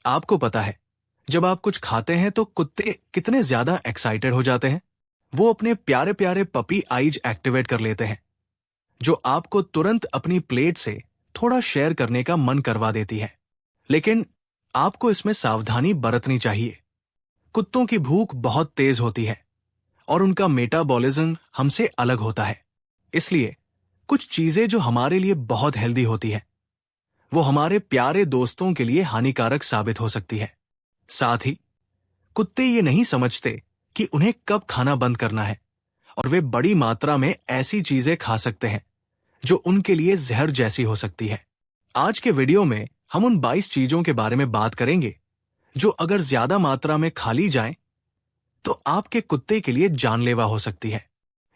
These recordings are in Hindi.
आपको पता है, जब आप कुछ खाते हैं तो कुत्ते कितने ज्यादा एक्साइटेड हो जाते हैं। वो अपने प्यारे प्यारे पपी आइज एक्टिवेट कर लेते हैं, जो आपको तुरंत अपनी प्लेट से थोड़ा शेयर करने का मन करवा देती है। लेकिन आपको इसमें सावधानी बरतनी चाहिए। कुत्तों की भूख बहुत तेज होती है और उनका मेटाबॉलिज्म हमसे अलग होता है। इसलिए कुछ चीजें जो हमारे लिए बहुत हेल्दी होती है, वो हमारे प्यारे दोस्तों के लिए हानिकारक साबित हो सकती है। साथ ही कुत्ते ये नहीं समझते कि उन्हें कब खाना बंद करना है, और वे बड़ी मात्रा में ऐसी चीजें खा सकते हैं जो उनके लिए जहर जैसी हो सकती है। आज के वीडियो में हम उन 22 चीजों के बारे में बात करेंगे जो अगर ज्यादा मात्रा में खा ली जाएं, तो आपके कुत्ते के लिए जानलेवा हो सकती है।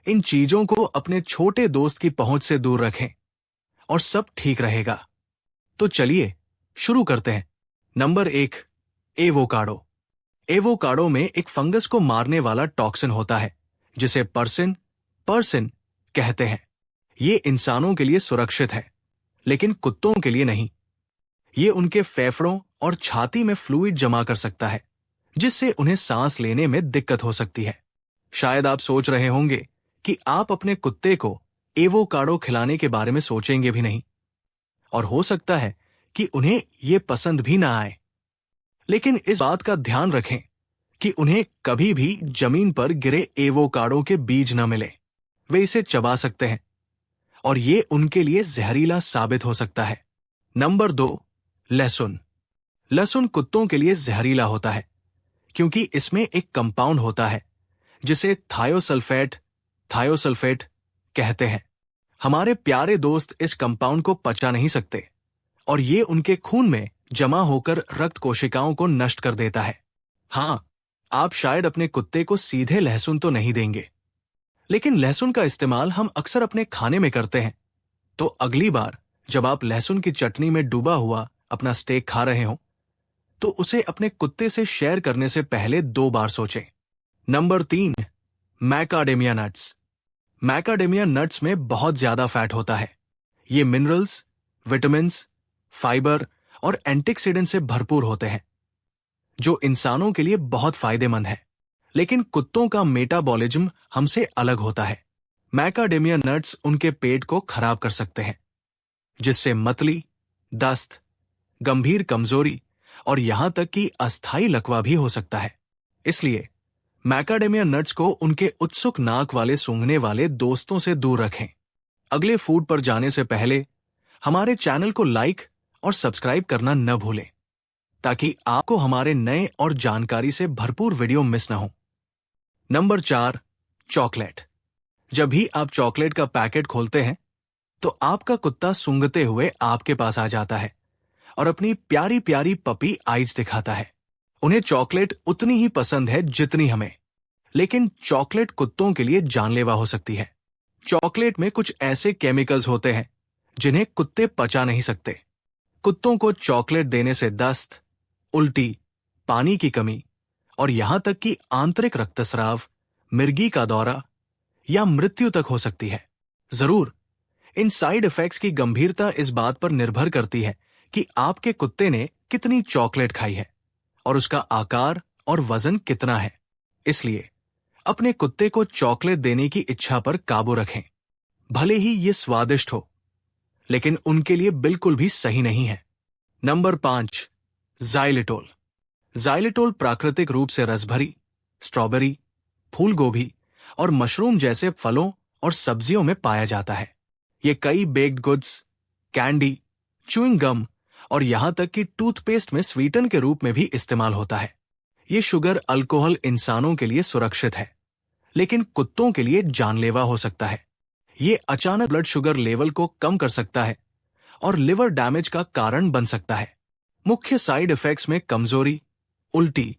इन चीजों को अपने छोटे दोस्त की पहुंच से दूर रखें और सब ठीक रहेगा। तो चलिए शुरू करते हैं। Number 1, avocado. एवोकाडो में एक फंगस को मारने वाला टॉक्सिन होता है जिसे पर्सिन कहते हैं। ये इंसानों के लिए सुरक्षित है, लेकिन कुत्तों के लिए नहीं। ये उनके फेफड़ों और छाती में फ्लूइड जमा कर सकता है, जिससे उन्हें सांस लेने में दिक्कत हो सकती है। शायद आप सोच रहे होंगे कि आप अपने कुत्ते को एवोकाडो खिलाने के बारे में सोचेंगे भी नहीं, और हो सकता है कि उन्हें ये पसंद भी ना आए। लेकिन इस बात का ध्यान रखें कि उन्हें कभी भी जमीन पर गिरे एवोकाडो के बीज न मिले। वे इसे चबा सकते हैं और ये उनके लिए जहरीला साबित हो सकता है। नंबर 2, लहसुन। लहसुन कुत्तों के लिए जहरीला होता है क्योंकि इसमें एक कंपाउंड होता है जिसे थायोसल्फेट कहते हैं। हमारे प्यारे दोस्त इस कंपाउंड को पचा नहीं सकते और ये उनके खून में जमा होकर रक्त कोशिकाओं को नष्ट कर देता है। हाँ, आप शायद अपने कुत्ते को सीधे लहसुन तो नहीं देंगे, लेकिन लहसुन का इस्तेमाल हम अक्सर अपने खाने में करते हैं। तो अगली बार जब आप लहसुन की चटनी में डूबा हुआ अपना स्टेक खा रहे हो, तो उसे अपने कुत्ते से शेयर करने से पहले 2 बार सोचें। Number 3, macadamia nuts. Macadamia nuts में बहुत ज्यादा फैट होता है। ये मिनरल्स, विटामिन्स, फाइबर और एंटीऑक्सीडेंट से भरपूर होते हैं, जो इंसानों के लिए बहुत फायदेमंद है। लेकिन कुत्तों का मेटाबॉलिज्म हमसे अलग होता है। मैकाडेमिया नट्स उनके पेट को खराब कर सकते हैं, जिससे मतली, दस्त, गंभीर कमजोरी और यहां तक कि अस्थायी लकवा भी हो सकता है। इसलिए मैकाडेमिया नट्स को उनके उत्सुक नाक वाले सूंघने वाले दोस्तों से दूर रखें। अगले फूड पर जाने से पहले हमारे चैनल को लाइक और सब्सक्राइब करना न भूलें, ताकि आपको हमारे नए और जानकारी से भरपूर वीडियो मिस न हो। Number 4, chocolate. जब भी आप चॉकलेट का पैकेट खोलते हैं, तो आपका कुत्ता सूंघते हुए आपके पास आ जाता है और अपनी प्यारी प्यारी पपी आइज दिखाता है। उन्हें चॉकलेट उतनी ही पसंद है जितनी हमें, लेकिन चॉकलेट कुत्तों के लिए जानलेवा हो सकती है। चॉकलेट में कुछ ऐसे केमिकल्स होते हैं जिन्हें कुत्ते पचा नहीं सकते। कुत्तों को चॉकलेट देने से दस्त, उल्टी, पानी की कमी और यहां तक कि आंतरिक रक्तस्राव, मिर्गी का दौरा या मृत्यु तक हो सकती है। जरूर, इन साइड इफेक्ट्स की गंभीरता इस बात पर निर्भर करती है कि आपके कुत्ते ने कितनी चॉकलेट खाई है और उसका आकार और वजन कितना है। इसलिए अपने कुत्ते को चॉकलेट देने की इच्छा पर काबू रखें। भले ही ये स्वादिष्ट हो, लेकिन उनके लिए बिल्कुल भी सही नहीं है। Number 5, xylitol. ज़ाइलिटोल प्राकृतिक रूप से रसभरी, स्ट्रॉबेरी, फूल गोभी और मशरूम जैसे फलों और सब्जियों में पाया जाता है। ये कई baked goods, candy, chewing gum और यहां तक कि टूथपेस्ट में स्वीटन के रूप में भी इस्तेमाल होता है। ये शुगर अल्कोहल इंसानों के लिए सुरक्षित है, लेकिन कुत्तों के लिए जानलेवा हो सकता है। ये अचानक ब्लड शुगर लेवल को कम कर सकता है और लिवर डैमेज का कारण बन सकता है। मुख्य साइड इफेक्ट्स में कमजोरी, उल्टी,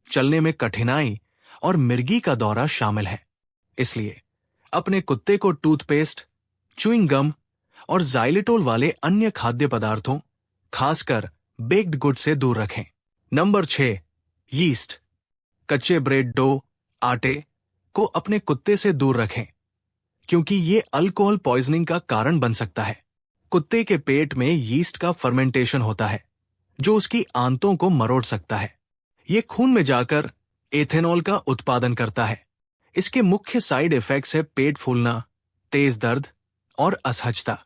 चलने में कठिनाई और मिर्गी का दौरा शामिल है। इसलिए अपने कुत्ते को टूथपेस्ट, च्युइंग गम और ज़ाइलिटोल वाले अन्य खाद्य पदार्थों, खासकर बेक्ड गुड से दूर रखें। Number 6, yeast. कच्चे ब्रेड डो, आटे को अपने कुत्ते से दूर रखें, क्योंकि ये अल्कोहल पॉइजनिंग का कारण बन सकता है। कुत्ते के पेट में यीस्ट का फर्मेंटेशन होता है, जो उसकी आंतों को मरोड़ सकता है। ये खून में जाकर एथेनॉल का उत्पादन करता है। इसके मुख्य साइड इफेक्ट्स है पेट फूलना, तेज दर्द और असहजता।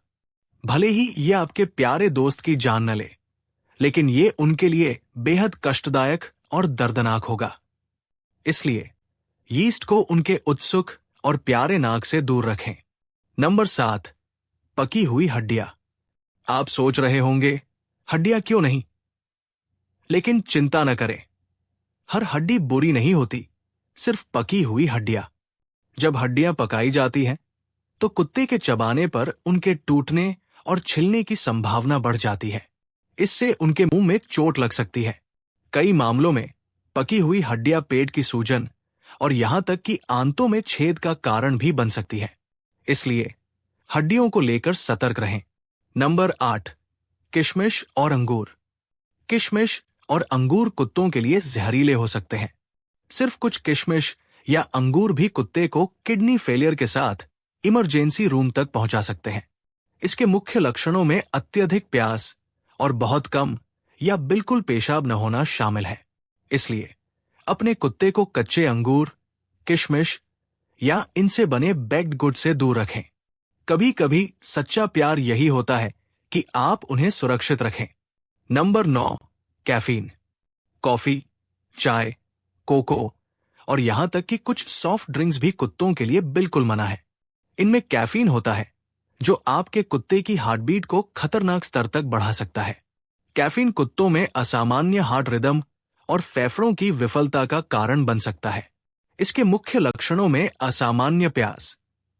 भले ही ये आपके प्यारे दोस्त की जान न ले, लेकिन ये उनके लिए बेहद कष्टदायक और दर्दनाक होगा। इसलिए यीस्ट को उनके उत्सुक और प्यारे नाक से दूर रखें। नंबर 7, पकी हुई हड्डियां। आप सोच रहे होंगे, हड्डियां क्यों नहीं? लेकिन चिंता न करें, हर हड्डी बुरी नहीं होती, सिर्फ पकी हुई हड्डियां। जब हड्डियां पकाई जाती हैं, तो कुत्ते के चबाने पर उनके टूटने और छिलने की संभावना बढ़ जाती है। इससे उनके मुंह में चोट लग सकती है। कई मामलों में पकी हुई हड्डियां पेट की सूजन और यहां तक कि आंतों में छेद का कारण भी बन सकती है। इसलिए हड्डियों को लेकर सतर्क रहें। नंबर 8, किशमिश और अंगूर। किशमिश और अंगूर कुत्तों के लिए जहरीले हो सकते हैं। सिर्फ कुछ किशमिश या अंगूर भी कुत्ते को किडनी फेलियर के साथ इमरजेंसी रूम तक पहुंचा सकते हैं। इसके मुख्य लक्षणों में अत्यधिक प्यास और बहुत कम या बिल्कुल पेशाब न होना शामिल है। इसलिए अपने कुत्ते को कच्चे अंगूर, किशमिश या इनसे बने बेक्ड गुड से दूर रखें। कभी कभी सच्चा प्यार यही होता है कि आप उन्हें सुरक्षित रखें। Number 9, caffeine. कॉफी, चाय, कोको और यहां तक कि कुछ सॉफ्ट ड्रिंक्स भी कुत्तों के लिए बिल्कुल मना है। इनमें कैफीन होता है जो आपके कुत्ते की हार्टबीट को खतरनाक स्तर तक बढ़ा सकता है। कैफीन कुत्तों में असामान्य हार्ट रिदम और फेफड़ों की विफलता का कारण बन सकता है। इसके मुख्य लक्षणों में असामान्य प्यास,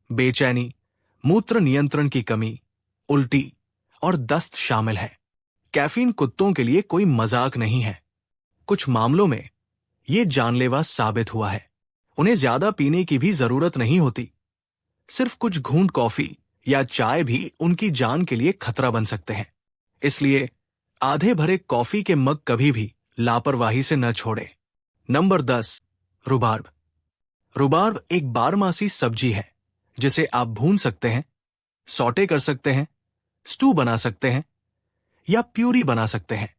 बेचैनी, मूत्र नियंत्रण की कमी, उल्टी और दस्त शामिल है। कैफीन कुत्तों के लिए कोई मजाक नहीं है। कुछ मामलों में ये जानलेवा साबित हुआ है। उन्हें ज्यादा पीने की भी जरूरत नहीं होती। सिर्फ कुछ घूंट कॉफी या चाय भी उनकी जान के लिए खतरा बन सकते हैं। इसलिए आधे भरे कॉफी के मग कभी भी लापरवाही से न छोड़े। Number 10, rhubarb. रुबार्ब एक बारमासी सब्जी है जिसे आप भून सकते हैं, सौटे कर सकते हैं, स्टू बना सकते हैं या प्यूरी बना सकते हैं।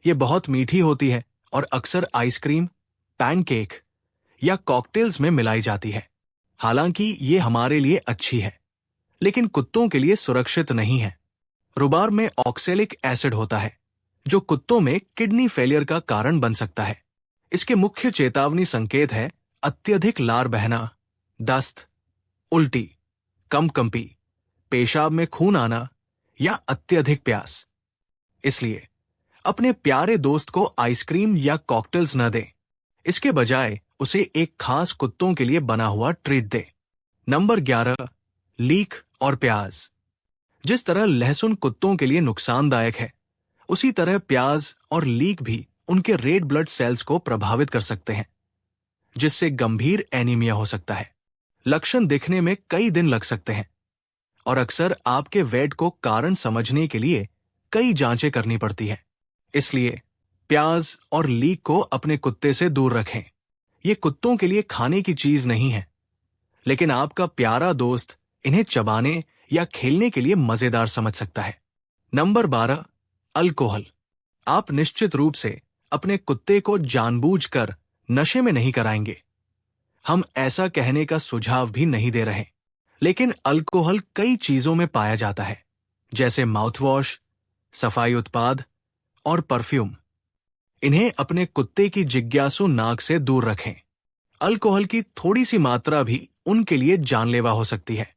ये बहुत मीठी होती है और अक्सर आइसक्रीम, पैनकेक या कॉकटेल्स में मिलाई जाती है। हालांकि ये हमारे लिए अच्छी है, लेकिन कुत्तों के लिए सुरक्षित नहीं है। रुबार्ब में ऑक्सैलिक एसिड होता है जो कुत्तों में किडनी फेलियर का कारण बन सकता है। इसके मुख्य चेतावनी संकेत है अत्यधिक लार बहना, दस्त, उल्टी, कंपकंपी, पेशाब में खून आना या अत्यधिक प्यास। इसलिए अपने प्यारे दोस्त को आइसक्रीम या कॉकटेल्स न दें। इसके बजाय उसे एक खास कुत्तों के लिए बना हुआ ट्रीट दे। नंबर 11, लीक और प्याज। जिस तरह लहसुन कुत्तों के लिए नुकसानदायक है, उसी तरह प्याज और लीक भी उनके रेड ब्लड सेल्स को प्रभावित कर सकते हैं, जिससे गंभीर एनीमिया हो सकता है। लक्षण दिखने में कई दिन लग सकते हैं और अक्सर आपके वेट को कारण समझने के लिए कई जांचें करनी पड़ती है। इसलिए प्याज और लीक को अपने कुत्ते से दूर रखें। ये कुत्तों के लिए खाने की चीज नहीं है, लेकिन आपका प्यारा दोस्त इन्हें चबाने या खेलने के लिए मजेदार समझ सकता है। Number 12, alcohol. आप निश्चित रूप से अपने कुत्ते को जानबूझकर नशे में नहीं कराएंगे। हम ऐसा कहने का सुझाव भी नहीं दे रहे, लेकिन अल्कोहल कई चीजों में पाया जाता है, जैसे माउथवॉश, सफाई उत्पाद और परफ्यूम। इन्हें अपने कुत्ते की जिज्ञासु नाक से दूर रखें। अल्कोहल की थोड़ी सी मात्रा भी उनके लिए जानलेवा हो सकती है।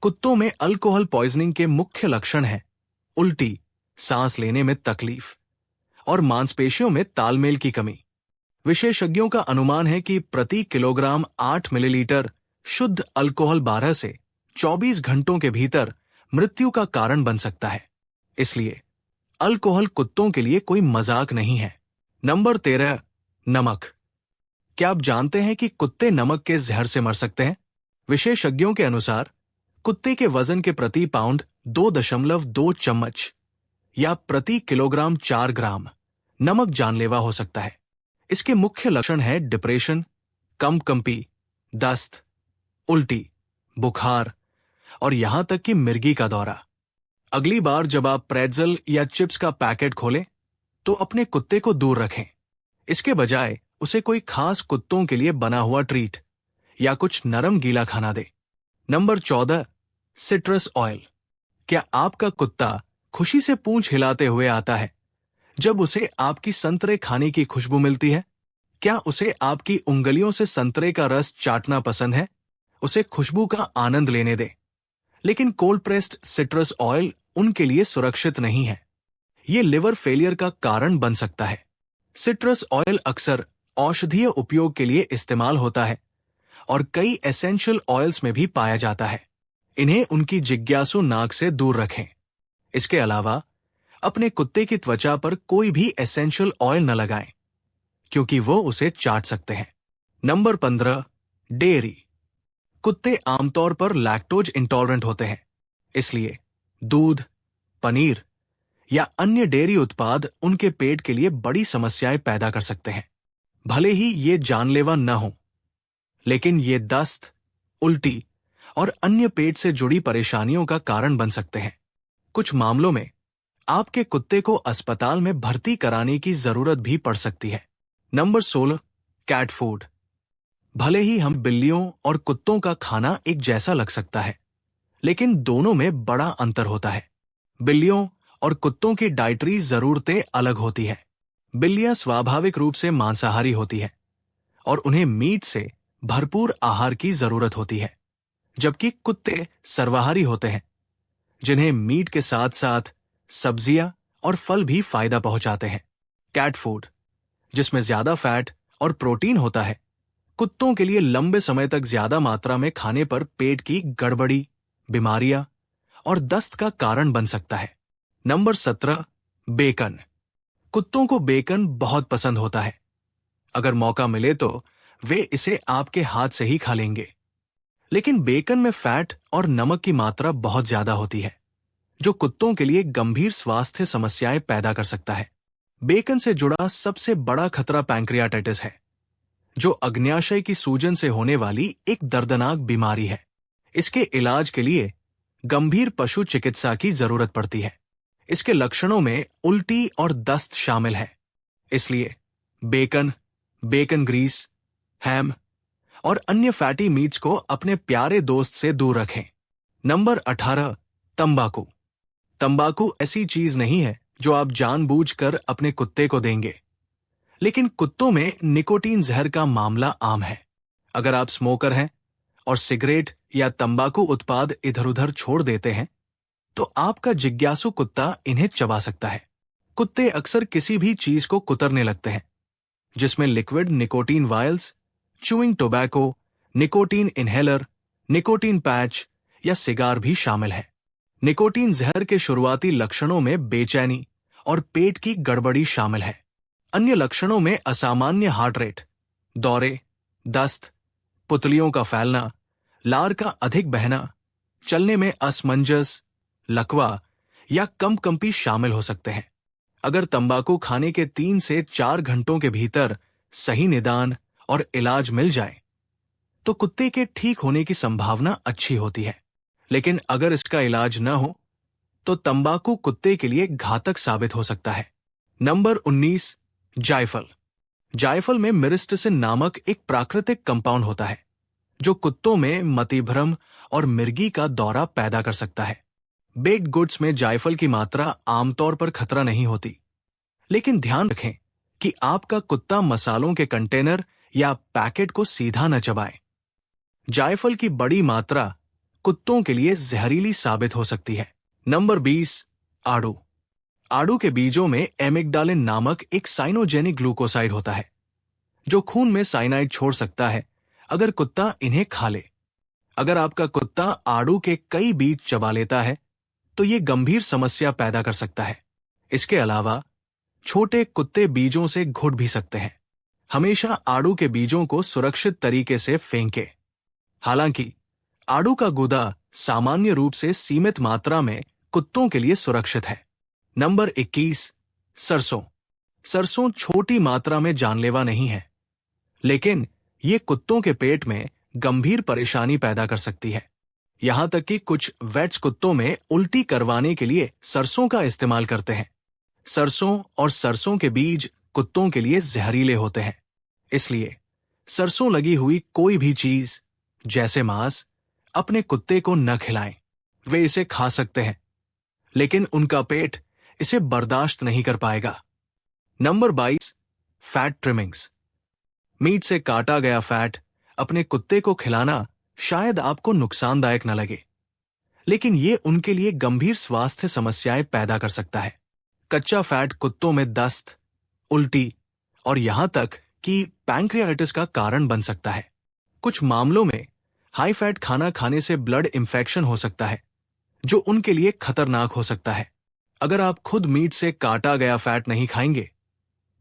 कुत्तों में अल्कोहल पॉइजनिंग के मुख्य लक्षण हैं उल्टी, सांस लेने में तकलीफ और मांसपेशियों में तालमेल की कमी। विशेषज्ञों का अनुमान है कि प्रति किलोग्राम 8 मिलीलीटर शुद्ध अल्कोहल 12 से 24 घंटों के भीतर मृत्यु का कारण बन सकता है। इसलिए अल्कोहल कुत्तों के लिए कोई मजाक नहीं है। नंबर 13, नमक। क्या आप जानते हैं कि कुत्ते नमक के जहर से मर सकते हैं? विशेषज्ञों के अनुसार कुत्ते के वजन के प्रति पाउंड 2.2 चम्मच या प्रति किलोग्राम 4 ग्राम नमक जानलेवा हो सकता है। इसके मुख्य लक्षण है डिप्रेशन, कंपकंपी, दस्त, उल्टी, बुखार और यहां तक कि मिर्गी का दौरा। अगली बार जब आप प्रेट्जल या चिप्स का पैकेट खोलें, तो अपने कुत्ते को दूर रखें। इसके बजाय उसे कोई खास कुत्तों के लिए बना हुआ ट्रीट या कुछ नरम गीला खाना दे। Number 14, citrus oil. क्या आपका कुत्ता खुशी से पूंछ हिलाते हुए आता है जब उसे आपकी संतरे खाने की खुशबू मिलती है? क्या उसे आपकी उंगलियों से संतरे का रस चाटना पसंद है? उसे खुशबू का आनंद लेने दें। लेकिन कोल्ड प्रेस्ड सिट्रस ऑयल उनके लिए सुरक्षित नहीं है। ये लिवर फेलियर का कारण बन सकता है। सिट्रस ऑयल अक्सर औषधीय उपयोग के लिए इस्तेमाल होता है और कई एसेंशियल ऑयल्स में भी पाया जाता है। इन्हें उनकी जिज्ञासु नाक से दूर रखें। इसके अलावा अपने कुत्ते की त्वचा पर कोई भी एसेंशियल ऑयल न लगाएं, क्योंकि वो उसे चाट सकते हैं। Number 15, dairy. कुत्ते आमतौर पर लैक्टोज इंटॉलरेंट होते हैं, इसलिए दूध, पनीर या अन्य डेयरी उत्पाद उनके पेट के लिए बड़ी समस्याएं पैदा कर सकते हैं। भले ही ये जानलेवा न हो, लेकिन ये दस्त, उल्टी और अन्य पेट से जुड़ी परेशानियों का कारण बन सकते हैं। कुछ मामलों में आपके कुत्ते को अस्पताल में भर्ती कराने की जरूरत भी पड़ सकती है। Number 16, cat food. भले ही हम बिल्लियों और कुत्तों का खाना एक जैसा लग सकता है, लेकिन दोनों में बड़ा अंतर होता है। बिल्लियों और कुत्तों की डाइटरी जरूरतें अलग होती हैं। बिल्लियां स्वाभाविक रूप से मांसाहारी होती हैं और उन्हें मीट से भरपूर आहार की जरूरत होती है, जबकि कुत्ते सर्वाहारी होते हैं, जिन्हें मीट के साथ साथ सब्जियां और फल भी फायदा पहुंचाते हैं। कैट फूड, जिसमें ज्यादा फैट और प्रोटीन होता है, कुत्तों के लिए लंबे समय तक ज्यादा मात्रा में खाने पर पेट की गड़बड़ी, बीमारियां और दस्त का कारण बन सकता है। Number 17, bacon. कुत्तों को बेकन बहुत पसंद होता है। अगर मौका मिले तो वे इसे आपके हाथ से ही खा लेंगे। लेकिन बेकन में फैट और नमक की मात्रा बहुत ज्यादा होती है, जो कुत्तों के लिए गंभीर स्वास्थ्य समस्याएं पैदा कर सकता है। बेकन से जुड़ा सबसे बड़ा खतरा पैंक्रियाटाइटिस है, जो अग्न्याशय की सूजन से होने वाली एक दर्दनाक बीमारी है। इसके इलाज के लिए गंभीर पशु चिकित्सा की जरूरत पड़ती है। इसके लक्षणों में उल्टी और दस्त शामिल है। इसलिए बेकन, बेकन ग्रीस, हैम और अन्य फैटी मीट्स को अपने प्यारे दोस्त से दूर रखें। नंबर 18, तंबाकू। तंबाकू ऐसी चीज नहीं है जो आप जानबूझकर अपने कुत्ते को देंगे, लेकिन कुत्तों में निकोटीन जहर का मामला आम है। अगर आप स्मोकर हैं और सिगरेट या तंबाकू उत्पाद इधर उधर छोड़ देते हैं, तो आपका जिज्ञासु कुत्ता इन्हें चबा सकता है। कुत्ते अक्सर किसी भी चीज को कुतरने लगते हैं, जिसमें liquid nicotine vials, chewing tobacco, nicotine inhaler, nicotine patch या सिगार भी शामिल है। निकोटीन जहर के शुरुआती लक्षणों में बेचैनी और पेट की गड़बड़ी शामिल है। अन्य लक्षणों में असामान्य हार्ट रेट, दौरे, दस्त, पुतलियों का फैलना, लार का अधिक बहना, चलने में असमंजस, लकवा या कंपकंपी शामिल हो सकते हैं। अगर तंबाकू खाने के 3 से 4 घंटों के भीतर सही निदान और इलाज मिल जाए, तो कुत्ते के ठीक होने की संभावना अच्छी होती है। लेकिन अगर इसका इलाज न हो, तो तंबाकू कुत्ते के लिए घातक साबित हो सकता है। नंबर 19, जायफल। जायफल में मिरिस्टिसिन नामक एक प्राकृतिक कंपाउंड होता है, जो कुत्तों में मतिभ्रम और मिर्गी का दौरा पैदा कर सकता है। बेक्ड गुड्स में जायफल की मात्रा आमतौर पर खतरा नहीं होती, लेकिन ध्यान रखें कि आपका कुत्ता मसालों के कंटेनर या पैकेट को सीधा न चबाए। जायफल की बड़ी मात्रा कुत्तों के लिए जहरीली साबित हो सकती है। नंबर 20, आड़ू। आड़ू के बीजों में एमिग्डालिन नामक एक साइनोजेनिक ग्लूकोसाइड होता है, जो खून में साइनाइड छोड़ सकता है अगर कुत्ता इन्हें खा ले। अगर आपका कुत्ता आड़ू के कई बीज चबा लेता है, तो ये गंभीर समस्या पैदा कर सकता है। इसके अलावा छोटे कुत्ते बीजों से घुट भी सकते हैं। हमेशा आड़ू के बीजों को सुरक्षित तरीके से फेंकें। हालांकि आड़ू का गुदा सामान्य रूप से सीमित मात्रा में कुत्तों के लिए सुरक्षित है। नंबर 21, सरसों। सरसों छोटी मात्रा में जानलेवा नहीं है, लेकिन ये कुत्तों के पेट में गंभीर परेशानी पैदा कर सकती है। यहां तक कि कुछ वेट्स कुत्तों में उल्टी करवाने के लिए सरसों का इस्तेमाल करते हैं, सरसों और सरसों के बीज कुत्तों के लिए जहरीले होते हैं। इसलिए सरसों लगी हुई कोई भी चीज जैसे मांस अपने कुत्ते को न खिलाएं। वे इसे खा सकते हैं, लेकिन उनका पेट इसे बर्दाश्त नहीं कर पाएगा। Number 22, fat trimmings. मीट से काटा गया फैट अपने कुत्ते को खिलाना शायद आपको नुकसानदायक न लगे, लेकिन ये उनके लिए गंभीर स्वास्थ्य समस्याएं पैदा कर सकता है। कच्चा फैट कुत्तों में दस्त, उल्टी और यहां तक कि पैंक्रियाटिस का कारण बन सकता है। कुछ मामलों में हाई फैट खाना खाने से ब्लड इंफेक्शन हो सकता है, जो उनके लिए खतरनाक हो सकता है। अगर आप खुद मीट से काटा गया फैट नहीं खाएंगे,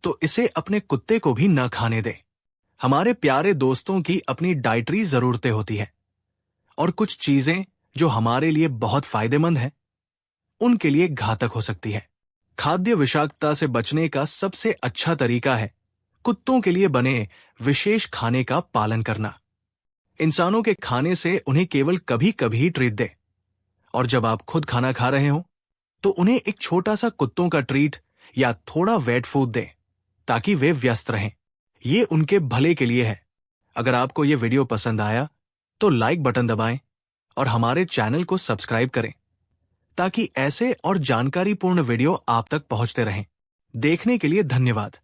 तो इसे अपने कुत्ते को भी न खाने दें। हमारे प्यारे दोस्तों की अपनी डाइटरी जरूरतें होती हैं, और कुछ चीजें जो हमारे लिए बहुत फायदेमंद हैं, उनके लिए घातक हो सकती है। खाद्य विषाक्तता से बचने का सबसे अच्छा तरीका है कुत्तों के लिए बने विशेष खाने का पालन करना। इंसानों के खाने से उन्हें केवल कभी कभी ट्रीट दें, और जब आप खुद खाना खा रहे हो तो उन्हें एक छोटा सा कुत्तों का ट्रीट या थोड़ा वेट फूड दें, ताकि वे व्यस्त रहें। ये उनके भले के लिए है। अगर आपको ये वीडियो पसंद आया तो लाइक बटन दबाएं और हमारे चैनल को सब्सक्राइब करें, ताकि ऐसे और जानकारीपूर्ण वीडियो आप तक पहुंचते रहें। देखने के लिए धन्यवाद।